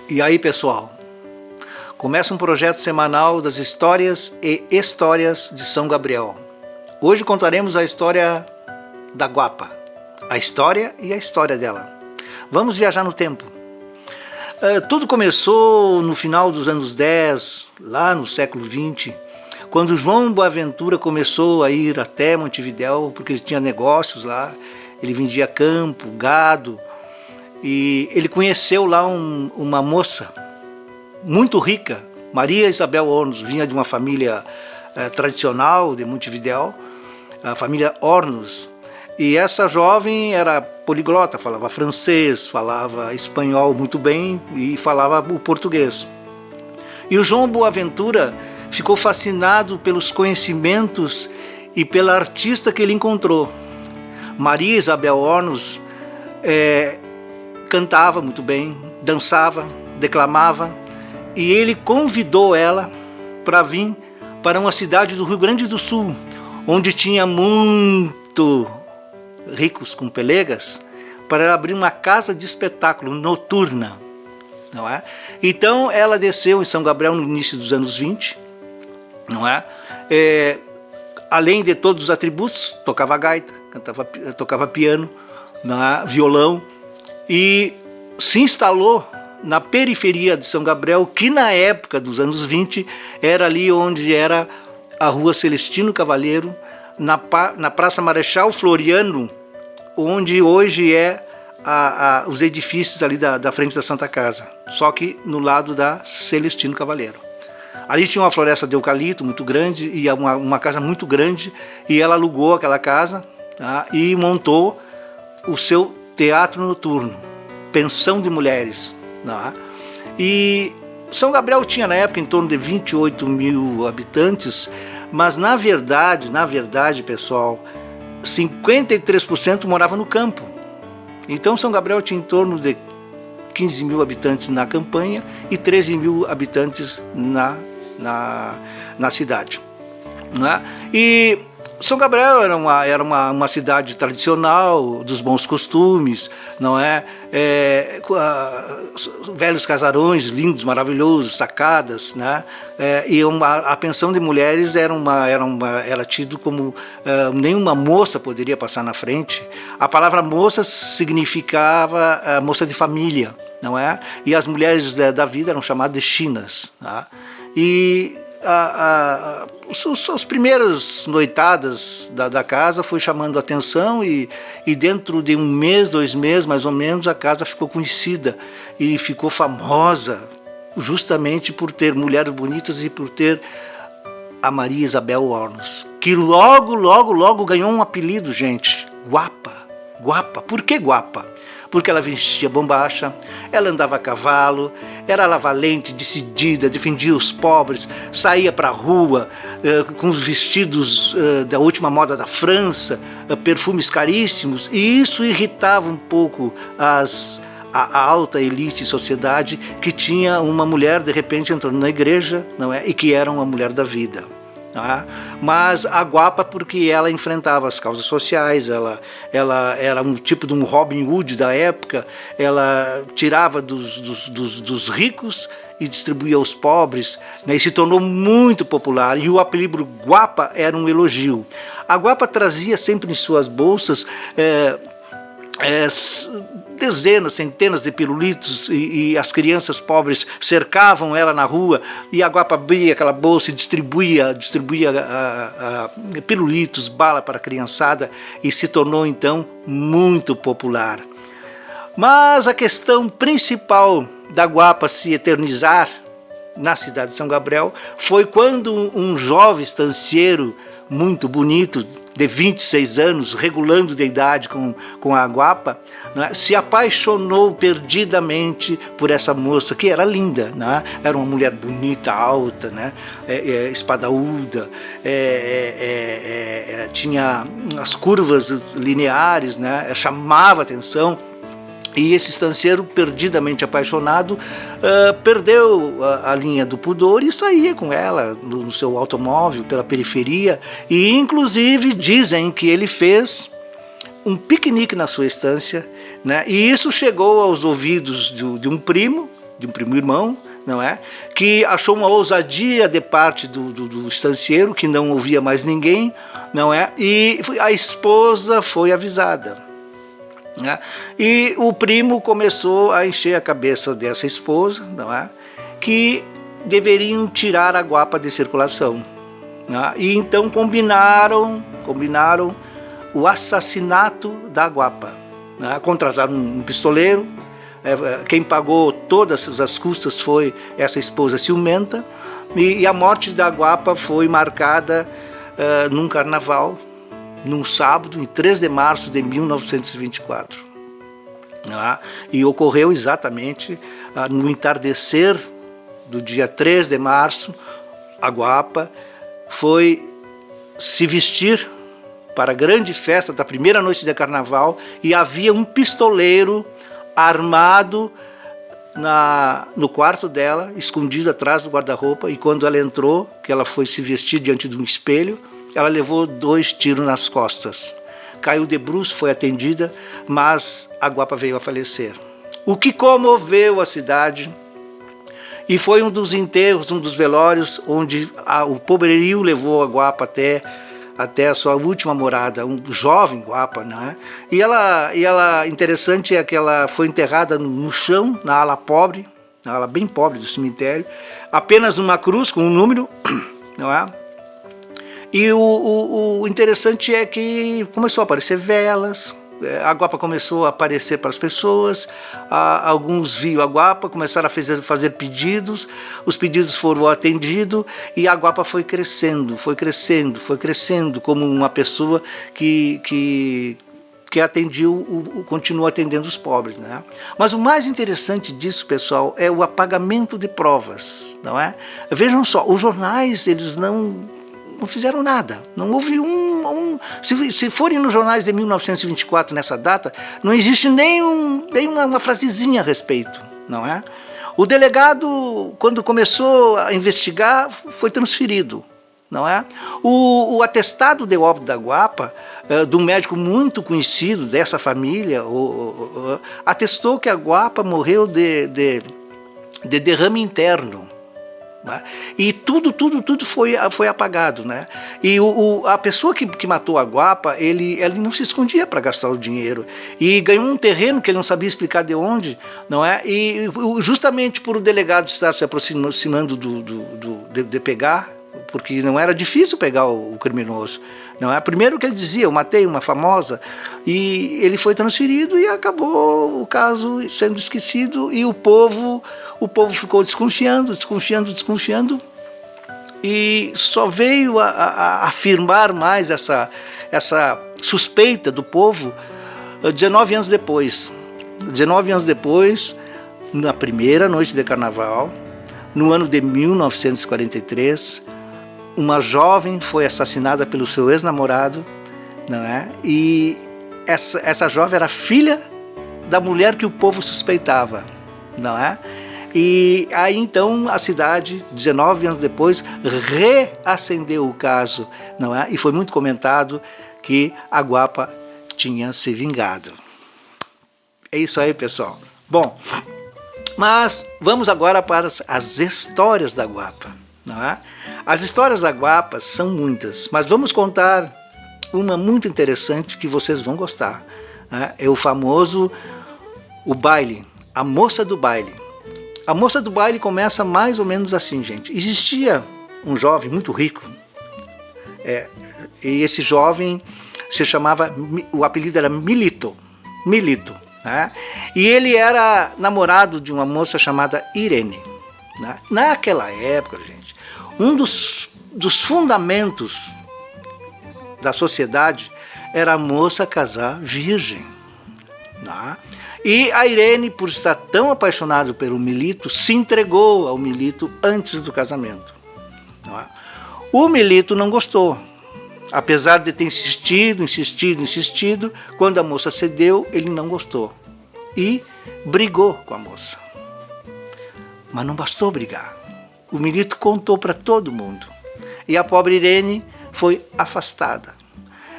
E aí, pessoal, começa um projeto semanal das histórias e histórias de São Gabriel. Hoje contaremos a história da Guapa, a história e a história dela. Vamos viajar no tempo. Tudo começou no final dos anos 10, lá no século 20, quando João Boaventura começou a ir até Montevidéu, porque ele tinha negócios lá, ele vendia campo, gado, e ele conheceu lá uma moça muito rica, Maria Isabel Hornos, vinha de uma família tradicional de Montevidéu, a família Hornos, e essa jovem era poliglota, falava francês, falava espanhol muito bem e falava o português. E o João Boaventura ficou fascinado pelos conhecimentos e pela artista que ele encontrou. Maria Isabel Hornos cantava muito bem, dançava, declamava, e ele convidou ela para vir para uma cidade do Rio Grande do Sul, onde tinha muito ricos com pelegas, para abrir uma casa de espetáculo noturna, não é? Então ela desceu em São Gabriel no início dos anos 20, não é? Além de todos os atributos, tocava gaita, tocava piano, não é? Violão, e se instalou na periferia de São Gabriel, que na época dos anos 20 era ali onde era a Rua Celestino Cavalheiro, na Praça Marechal Floriano, onde hoje os edifícios ali da frente da Santa Casa, só que no lado da Celestino Cavalheiro. Ali tinha uma floresta de eucalipto muito grande e uma casa muito grande, e ela alugou aquela casa, tá? E montou o seu teatro noturno, pensão de mulheres, né? E São Gabriel tinha na época em torno de 28 mil habitantes, mas na verdade, pessoal, 53% morava no campo. Então São Gabriel tinha em torno de 15 mil habitantes na campanha e 13 mil habitantes na cidade, né? E São Gabriel era uma cidade tradicional, dos bons costumes, não é? Velhos casarões lindos, maravilhosos, sacadas, né? E a pensão de mulheres era tido como nenhuma moça poderia passar na frente. A palavra moça significava moça de família, não é? E as mulheres da vida eram chamadas de chinas, tá? E as primeiras noitadas da casa foi chamando a atenção, e dentro de um mês, 2 meses mais ou menos, a casa ficou conhecida e ficou famosa justamente por ter mulheres bonitas e por ter a Maria Isabel Hornos, que logo ganhou um apelido, gente, Guapa. Guapa. Por que Guapa? Porque ela vestia bombacha, ela andava a cavalo, era valente, decidida, defendia os pobres, saía para a rua com os vestidos da última moda da França, perfumes caríssimos, e isso irritava um pouco a alta elite e sociedade, que tinha uma mulher de repente entrando na igreja, não é? E que era uma mulher da vida. Tá? Mas a Guapa, porque ela enfrentava as causas sociais, ela era um tipo de um Robin Hood da época, ela tirava dos ricos e distribuía aos pobres, né? E se tornou muito popular, e o apelido Guapa era um elogio. A Guapa trazia sempre em suas bolsas dezenas, centenas de pirulitos, e as crianças pobres cercavam ela na rua, e a Guapa abria aquela bolsa e distribuía pirulitos, bala para a criançada, e se tornou então muito popular. Mas a questão principal da Guapa se eternizar na cidade de São Gabriel foi quando um jovem estancieiro muito bonito, de 26 anos, regulando de idade com a Guapa, né, se apaixonou perdidamente por essa moça, que era linda, né, era uma mulher bonita, alta, né, espadaúda, tinha as curvas lineares, né, chamava atenção. E esse estanceiro, perdidamente apaixonado, perdeu a linha do pudor e saía com ela no seu automóvel pela periferia. E inclusive dizem que ele fez um piquenique na sua estância, né? E isso chegou aos ouvidos de um primo irmão, não é? Que achou uma ousadia de parte do estancieiro, que não ouvia mais ninguém, não é? E a esposa foi avisada. Né? E o primo começou a encher a cabeça dessa esposa, não é? Que deveriam tirar a Guapa de circulação, né? E então combinaram o assassinato da Guapa, né? Contrataram um pistoleiro, quem pagou todas as custas foi essa esposa ciumenta, e a morte da Guapa foi marcada num carnaval, num sábado, em 3 de março de 1924. E ocorreu exatamente no entardecer do dia 3 de março, a Guapa foi se vestir para a grande festa da primeira noite de carnaval e havia um pistoleiro armado no quarto dela, escondido atrás do guarda-roupa, e quando ela entrou, que ela foi se vestir diante de um espelho, ela levou 2 tiros nas costas. Caiu de bruços, foi atendida, mas a Guapa veio a falecer. O que comoveu a cidade, e foi um dos enterros, um dos velórios, onde o poderio levou a Guapa até a sua última morada, um jovem Guapa, né? E ela, interessante é que ela foi enterrada no chão, na ala pobre, na ala bem pobre do cemitério, apenas uma cruz com um número, não é? E o interessante é que começou a aparecer velas, a Guapa começou a aparecer para as pessoas, alguns viam a Guapa, começaram a fazer pedidos, os pedidos foram atendidos e a Guapa foi crescendo como uma pessoa que continua atendendo os pobres, né? Mas o mais interessante disso, pessoal, é o apagamento de provas, não é? Vejam só, os jornais, eles não fizeram nada, não houve se forem nos jornais de 1924, nessa data, não existe nem uma frasezinha a respeito, não é? O delegado, quando começou a investigar, foi transferido, não é? O atestado de óbito da Guapa, de um médico muito conhecido dessa família, atestou que a Guapa morreu de derrame interno. Né? E tudo foi apagado, né? E a pessoa que matou a Guapa, ele não se escondia para gastar o dinheiro e ganhou um terreno que ele não sabia explicar de onde, não é? E justamente por o delegado estar se aproximando de pegar, porque não era difícil pegar o criminoso, não é? Primeiro que ele dizia, eu matei uma famosa, e ele foi transferido e acabou o caso sendo esquecido, e o povo ficou desconfiando, e só veio a afirmar mais essa suspeita do povo 19 anos depois. 19 anos depois, na primeira noite de carnaval, no ano de 1943, uma jovem foi assassinada pelo seu ex-namorado, não é? E essa jovem era filha da mulher que o povo suspeitava, não é? E aí então a cidade, 19 anos depois, reacendeu o caso, não é? E foi muito comentado que a Guapa tinha se vingado. É isso aí, pessoal. Bom, mas vamos agora para as histórias da Guapa, não é? As histórias da Guapa são muitas, mas vamos contar uma muito interessante que vocês vão gostar, né? É o famoso baile, a moça do baile. A moça do baile começa mais ou menos assim, gente. Existia um jovem muito rico, e esse jovem se chamava, o apelido era Milito, né? E ele era namorado de uma moça chamada Irene, né? Naquela época, gente, um dos fundamentos da sociedade era a moça casar virgem. Né? E a Irene, por estar tão apaixonada pelo Milito, se entregou ao Milito antes do casamento. Né? O Milito não gostou. Apesar de ter insistido, quando a moça cedeu, ele não gostou. E brigou com a moça. Mas não bastou brigar. O Milito contou para todo mundo. E a pobre Irene foi afastada.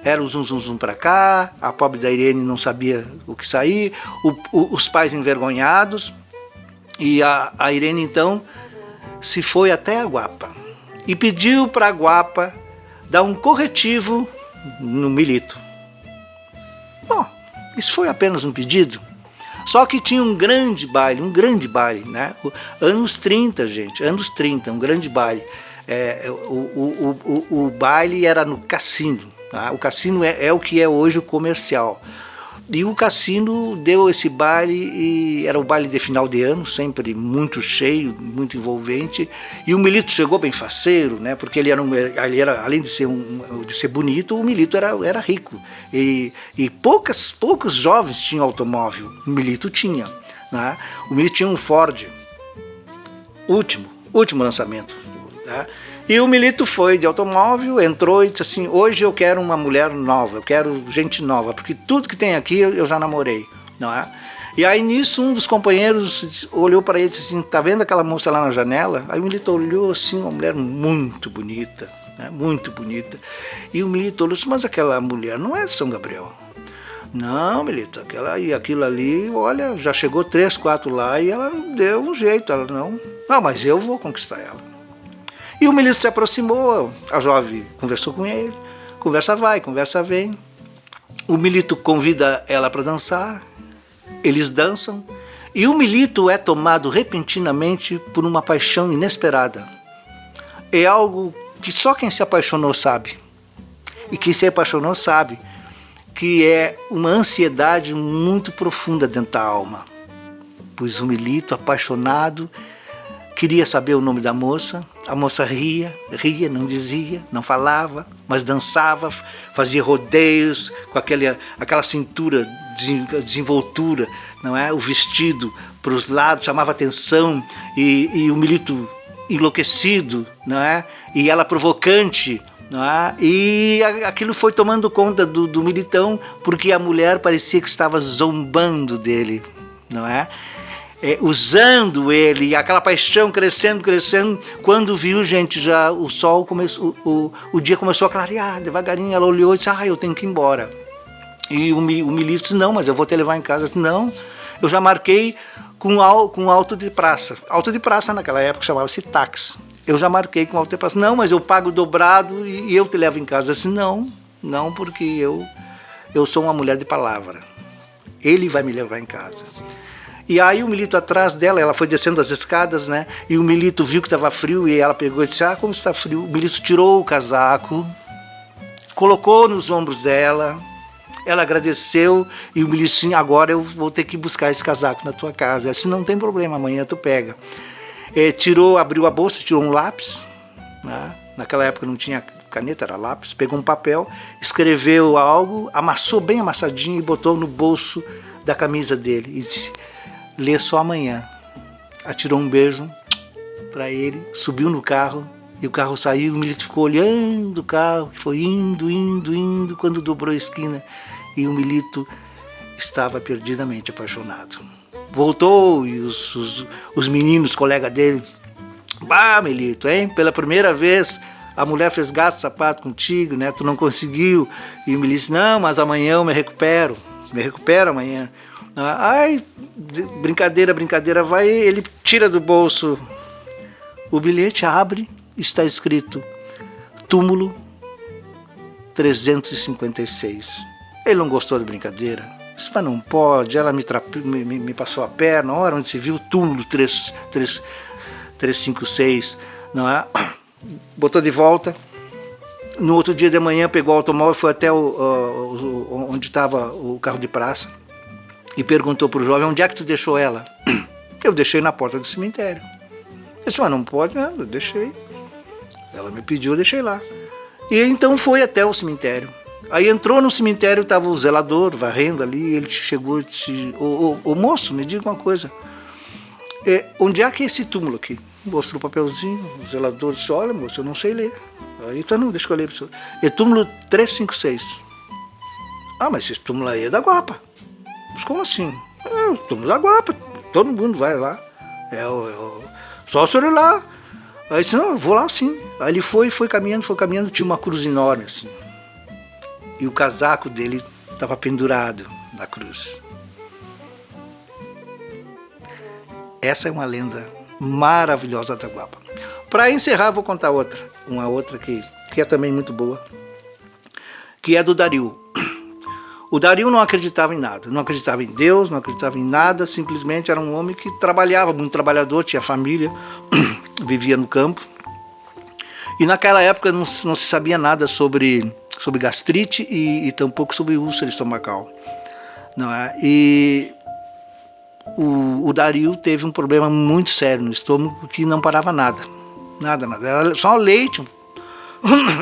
Era o zum para cá, a pobre da Irene não sabia o que sair, os pais envergonhados. E a Irene, então, se foi até a Guapa. E pediu para a Guapa dar um corretivo no Milito. Bom, isso foi apenas um pedido. Só que tinha um grande baile, né? Anos 30, gente, anos 30, um grande baile. O baile era no cassino. Tá? O cassino é o que é hoje o comercial. E o cassino deu esse baile, e era o baile de final de ano, sempre muito cheio, muito envolvente. E o Milito chegou bem faceiro, né? Porque ele era além de ser bonito, o Milito era rico. E poucos jovens tinham automóvel, o Milito tinha. Né? O Milito tinha um Ford, último lançamento. Tá? E o Milito foi de automóvel, entrou e disse assim: hoje eu quero uma mulher nova, eu quero gente nova, porque tudo que tem aqui eu já namorei. Não é? E aí nisso um dos companheiros olhou para ele e disse assim: tá vendo aquela moça lá na janela? Aí o Milito olhou assim, uma mulher muito bonita, né? Muito bonita. E o Milito olhou assim: mas aquela mulher não é de São Gabriel. Não, Milito, aquilo ali, olha, já chegou 3, 4 lá e ela não deu um jeito, ela não, mas eu vou conquistar ela. E o Milito se aproximou, a jovem conversou com ele, conversa vai, conversa vem. O Milito convida ela para dançar, eles dançam, e o Milito é tomado repentinamente por uma paixão inesperada. É algo que só quem se apaixonou sabe. E quem se apaixonou sabe que é uma ansiedade muito profunda dentro da alma. Pois o Milito, apaixonado, queria saber o nome da moça. A moça ria, não dizia, não falava, mas dançava, fazia rodeios com aquela cintura, desenvoltura, não é? O vestido para os lados chamava atenção, e o Milito enlouquecido, não é? E ela provocante, não é? E aquilo foi tomando conta do Militão, porque a mulher parecia que estava zombando dele, não é? Usando ele, aquela paixão crescendo, quando viu, gente, já o sol começou, o dia começou a clarear, devagarinho, ela olhou e disse: eu tenho que ir embora. E o Milito disse: não, mas eu vou te levar em casa. Disse: não, eu já marquei com auto de praça. Auto de praça naquela época chamava-se táxi. Eu já marquei com auto de praça. Não, mas eu pago dobrado e eu te levo em casa. Eu disse: não, porque eu sou uma mulher de palavra. Ele vai me levar em casa. E aí o Milito atrás dela, ela foi descendo as escadas, né? E o Milito viu que estava frio e ela pegou e disse: como está frio? O Milito tirou o casaco, colocou nos ombros dela, ela agradeceu e o Milito disse: sim, agora eu vou ter que buscar esse casaco na tua casa. Ela disse: não tem problema, amanhã tu pega. Abriu a bolsa, tirou um lápis, né? Naquela época não tinha caneta, era lápis, pegou um papel, escreveu algo, amassou bem amassadinho e botou no bolso da camisa dele e disse: lê só amanhã. Atirou um beijo para ele, subiu no carro e o carro saiu. O Milito ficou olhando o carro, que foi indo, quando dobrou a esquina e o Milito estava perdidamente apaixonado. Voltou e os meninos, colegas dele: bah, Milito, hein? Pela primeira vez a mulher fez gato sapato contigo, né? Tu não conseguiu. E o Milito disse: não, mas amanhã eu me recupero amanhã. Ai, brincadeira, vai. Ele tira do bolso o bilhete, abre, está escrito: túmulo 356. Ele não gostou da brincadeira. Disse: mas não pode, ela me passou a perna, olha onde se viu o túmulo 356, não é? Botou de volta. No outro dia de manhã pegou o automóvel, foi até onde estava o carro de praça e perguntou para o jovem: onde é que tu deixou ela? Eu deixei na porta do cemitério. Ele disse: mas não pode, né? Eu deixei. Ela me pediu, eu deixei lá. E então foi até o cemitério. Aí entrou no cemitério, estava o zelador varrendo ali, ele chegou e disse, ô moço, me diga uma coisa, onde é que é esse túmulo aqui? Mostrou o papelzinho, o zelador disse, olha moço, eu não sei ler. Aí, então não, deixa que eu ler para o senhor. É túmulo 356. Ah, mas esse túmulo aí é da Guapa. Mas como assim? É o túmulo da Guapa, todo mundo vai lá. Só o senhor ir lá. Aí disse, não, eu vou lá sim. Aí ele foi caminhando, tinha uma cruz enorme assim. E o casaco dele estava pendurado na cruz. Essa é uma lenda maravilhosa da Guapa. Para encerrar, vou contar uma outra que é também muito boa, que é do Dario. O Dario não acreditava em nada, não acreditava em Deus, não acreditava em nada, simplesmente era um homem que trabalhava, muito trabalhador, tinha família, vivia no campo. E naquela época não se sabia nada sobre gastrite e tampouco sobre úlcera estomacal. Não é? E o Dario teve um problema muito sério no estômago que não parava nada. Nada. Era só leite.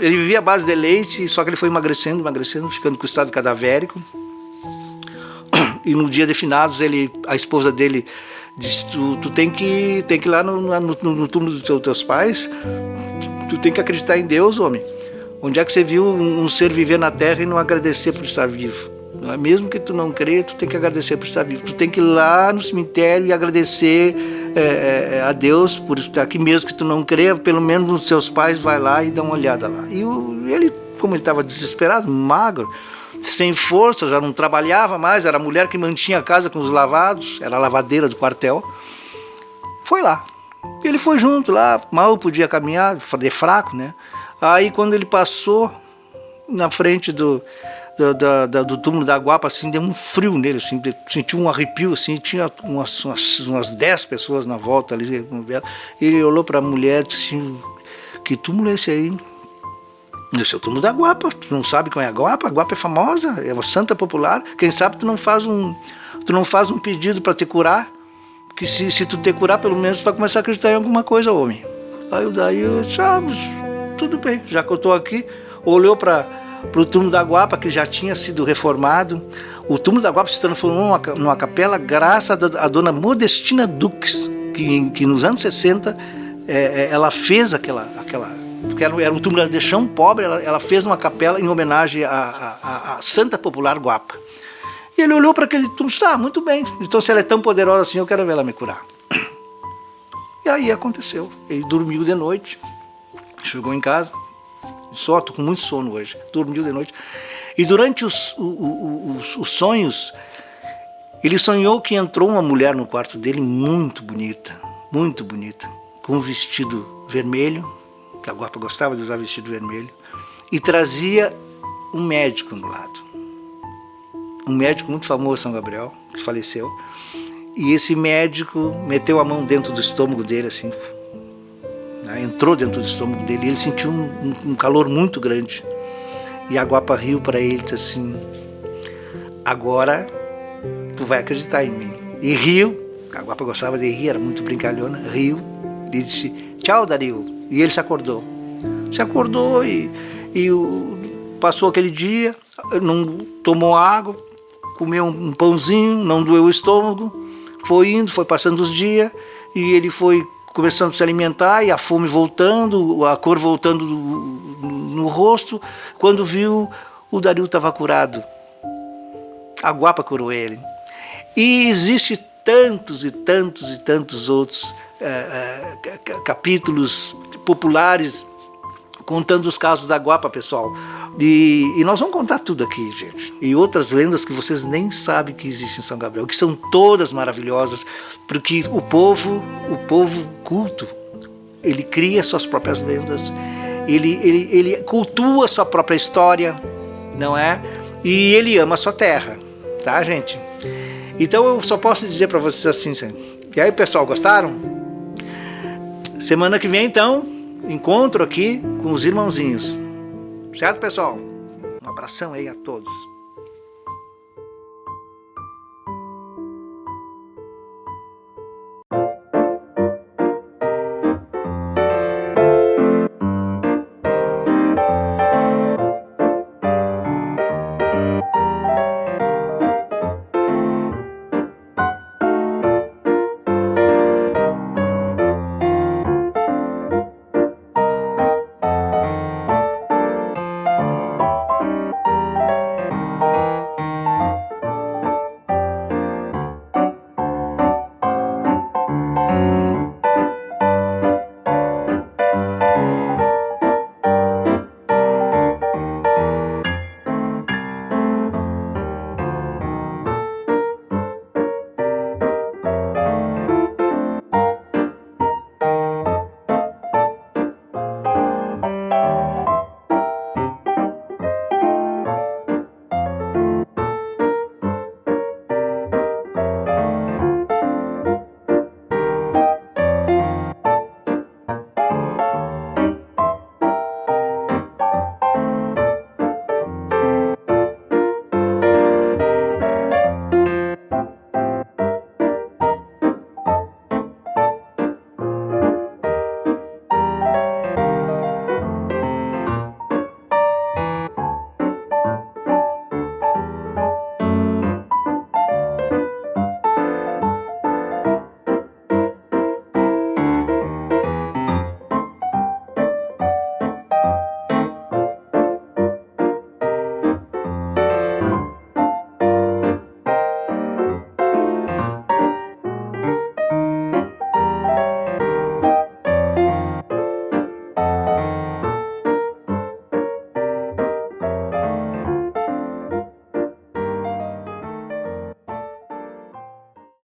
Ele vivia à base de leite, só que ele foi emagrecendo, ficando com estado cadavérico. E no dia de finados, a esposa dele disse, tu tem que ir lá no túmulo dos teus pais, tu tem que acreditar em Deus, homem. Onde é que você viu um ser viver na terra e não agradecer por estar vivo? Mesmo que tu não crê, tu tem que agradecer por estar vivo. Tu tem que ir lá no cemitério e agradecer a Deus por estar aqui, mesmo que tu não crê, pelo menos nos seus pais, vai lá e dá uma olhada lá. E ele, como ele estava desesperado, magro, sem força, já não trabalhava mais, era a mulher que mantinha a casa com os lavados, era a lavadeira do quartel, foi lá. Ele foi junto lá, mal podia caminhar, de fraco, né? Aí quando ele passou na frente do túmulo da Guapa, assim, deu um frio nele, assim, sentiu um arrepio, assim, tinha umas 10 pessoas na volta ali, e ele olhou para a mulher e disse assim, que túmulo é esse aí? Esse é o túmulo da Guapa, tu não sabe qual é a Guapa? A Guapa é famosa, é uma santa popular, quem sabe tu não faz um pedido para te curar, que se tu te curar, pelo menos tu vai começar a acreditar em alguma coisa, homem. Aí daí eu disse, tudo bem, já que eu estou aqui, olhou para o túmulo da Guapa, que já tinha sido reformado. O túmulo da Guapa se transformou numa capela graças à dona Modestina Dux, que nos anos 60 ela fez porque era um túmulo de chão pobre, ela fez uma capela em homenagem à Santa Popular Guapa. E ele olhou para aquele túmulo e disse, muito bem, então se ela é tão poderosa assim, eu quero ver ela me curar. E aí aconteceu, ele dormiu de noite, chegou em casa, só estou com muito sono hoje, dormiu de noite, e durante os sonhos, ele sonhou que entrou uma mulher no quarto dele muito bonita, com um vestido vermelho, que a Guapa gostava de usar vestido vermelho, e trazia um médico do lado, um médico muito famoso, São Gabriel, que faleceu, e esse médico meteu a mão dentro do estômago dele, assim, entrou dentro do estômago dele, e ele sentiu um calor muito grande. E a Guapa riu para ele e disse assim, agora tu vai acreditar em mim. E riu, a Guapa gostava de rir, era muito brincalhona, riu, e disse, tchau, Dario. E ele se acordou e passou aquele dia, não tomou água, comeu um pãozinho, não doeu o estômago, foi passando os dias, e ele foi começando a se alimentar, e a fome voltando, a cor voltando no rosto. Quando viu, o Dario estava curado. A Guapa curou ele. E existe tantos e tantos outros capítulos populares contando os casos da Guapa, pessoal. E nós vamos contar tudo aqui, gente. E outras lendas que vocês nem sabem que existem em São Gabriel, que são todas maravilhosas, porque o povo culto, ele cria suas próprias lendas, ele cultua a sua própria história, não é? E ele ama a sua terra, tá, gente? Então eu só posso dizer para vocês assim, e aí, pessoal, gostaram? Semana que vem, então, encontro aqui com os irmãozinhos. Certo, pessoal? Um abração aí a todos.